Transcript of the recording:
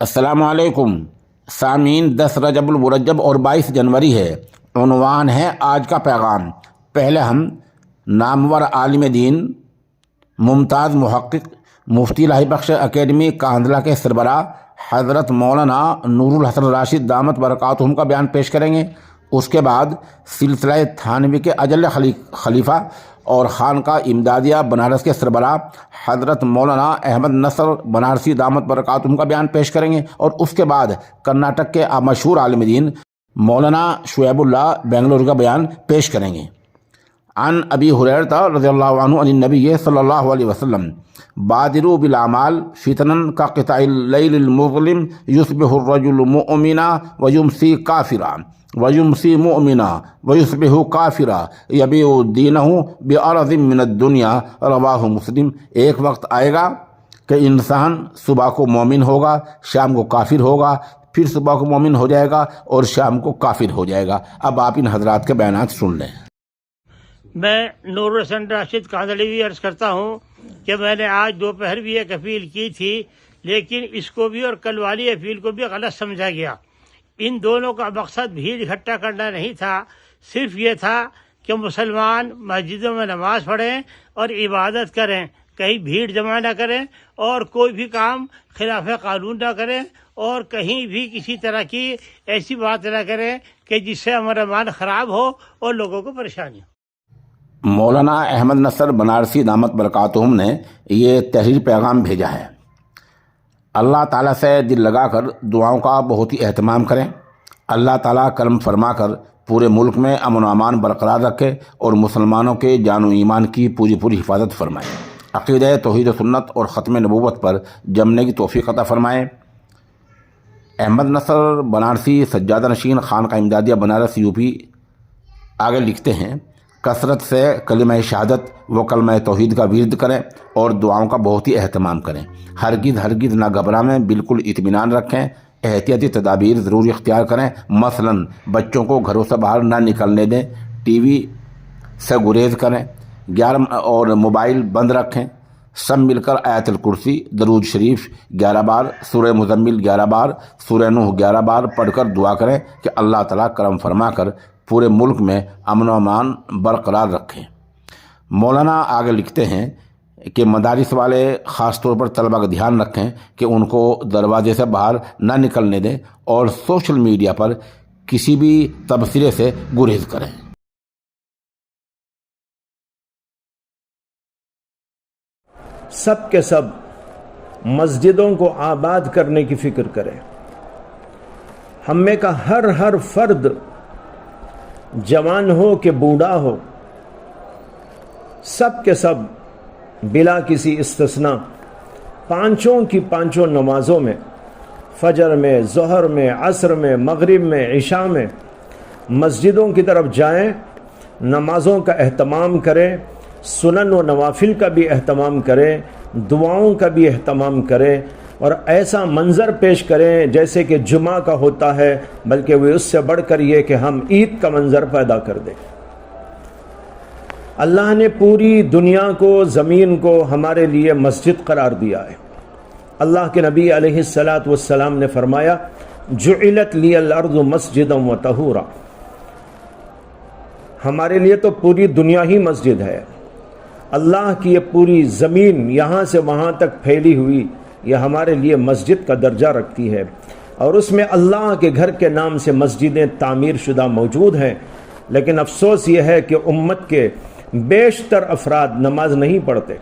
السلام علیکم سامعین، 10 رجب المرجب اور 22 جنوری ہے۔ عنوان ہے آج کا پیغام۔ پہلے ہم نامور عالم دین، ممتاز محقق، مفتی الہی بخش اکیڈمی کاندھلہ کے سربراہ حضرت مولانا نور الحسن راشد دامت برکاتہم کا بیان پیش کریں گے۔ اس کے بعد سلسلہ تھانوی کے اجل خلیفہ اور خانقاہ امدادیہ بنارس کے سربراہ حضرت مولانا احمد نصر بنارسی دامت برکاتہم کا بیان پیش کریں گے، اور اس کے بعد کرناٹک کے مشہور عالم دین مولانا شعیب اللہ بنگلور کا بیان پیش کریں گے۔ عن ابی ہریرہ رضی اللہ عنہ عن النبی صلی اللہ علیہ وسلم بادروا بالاعمال فتنا كقطع اللیل المظلم یصبح الرجل مؤمنا ویمسی کافرا ویمسی مؤمنا ویصبح کافرا یبیع دینہ بعرض من الدنیا، رواہ مسلم۔ ایک وقت آئے گا کہ انسان صبح کو مومن ہوگا، شام کو کافر ہوگا، پھر صبح کو مومن ہو جائے گا اور شام کو کافر ہو جائے گا۔ اب آپ ان حضرات کے بیانات سن لیں۔ میں نور الحسن راشد کاندھلوی عرض کرتا ہوں کہ میں نے آج دوپہر بھی ایک اپیل کی تھی، لیکن اس کو بھی اور کل والی اپیل کو بھی غلط سمجھا گیا۔ ان دونوں کا مقصد بھیڑ اکٹھا کرنا نہیں تھا، صرف یہ تھا کہ مسلمان مسجدوں میں نماز پڑھیں اور عبادت کریں، کہیں بھیڑ جمع نہ کریں اور کوئی بھی کام خلاف قانون نہ کریں، اور کہیں بھی کسی طرح کی ایسی بات نہ کریں کہ جس سے امن امان خراب ہو اور لوگوں کو پریشانی ہو۔ مولانا احمد نصر بنارسی دامت برکاتہم نے یہ تحریر پیغام بھیجا ہے۔ اللہ تعالیٰ سے دل لگا کر دعاؤں کا بہت ہی اہتمام کریں۔ اللہ تعالیٰ کرم فرما کر پورے ملک میں امن و امان برقرار رکھے اور مسلمانوں کے جان و ایمان کی پوری حفاظت فرمائے۔ عقیدہ توحید و سنت اور ختم نبوت پر جمنے کی توفیق عطا فرمائے۔ احمد نصر بنارسی سجادہ نشین خانقاہ امدادیہ بنارس یوپی آگے لکھتے ہیں، کثرت سے کلمہ شہادت و کلمہ توحید کا ورد کریں اور دعاؤں کا بہت ہی اہتمام کریں۔ ہرگز نہ گھبرائیں، بالکل اطمینان رکھیں، احتیاطی تدابیر ضرور اختیار کریں۔ مثلا بچوں کو گھروں سے باہر نہ نکلنے دیں، ٹی وی سے گریز کریں، اور موبائل بند رکھیں۔ سب مل کر آیت الکرسی، درود شریف 11 بار، سورہ مزمل 11 بار، سورہ نوح 11 بار پڑھ کر دعا کریں کہ اللہ تعالیٰ کرم فرما کر پورے ملک میں امن و امان برقرار رکھیں۔ مولانا آگے لکھتے ہیں کہ مدارس والے خاص طور پر طلبہ کا دھیان رکھیں کہ ان کو دروازے سے باہر نہ نکلنے دیں اور سوشل میڈیا پر کسی بھی تبصرے سے گریز کریں۔ سب کے سب مسجدوں کو آباد کرنے کی فکر کریں۔ ہم میں کا ہر فرد، جوان ہو کہ بوڑھا ہو، سب کے سب بلا کسی استثناء پانچوں کی پانچوں نمازوں میں، فجر میں، ظہر میں، عصر میں، مغرب میں، عشاء میں مسجدوں کی طرف جائیں، نمازوں کا اہتمام کریں، سنن و نوافل کا بھی اہتمام کریں، دعاؤں کا بھی اہتمام کریں، اور ایسا منظر پیش کریں جیسے کہ جمعہ کا ہوتا ہے، بلکہ وہ اس سے بڑھ کر یہ کہ ہم عید کا منظر پیدا کر دیں۔ اللہ نے پوری دنیا کو، زمین کو ہمارے لیے مسجد قرار دیا ہے۔ اللہ کے نبی علیہ السلام نے فرمایا، جعلت لی الارض مسجدا وطہورا۔ ہمارے لیے تو پوری دنیا ہی مسجد ہے۔ اللہ کی یہ پوری زمین یہاں سے وہاں تک پھیلی ہوئی، یہ ہمارے لیے مسجد کا درجہ رکھتی ہے، اور اس میں اللہ کے گھر کے نام سے مسجدیں تعمیر شدہ موجود ہیں۔ لیکن افسوس یہ ہے کہ امت کے بیشتر افراد نماز نہیں پڑھتے۔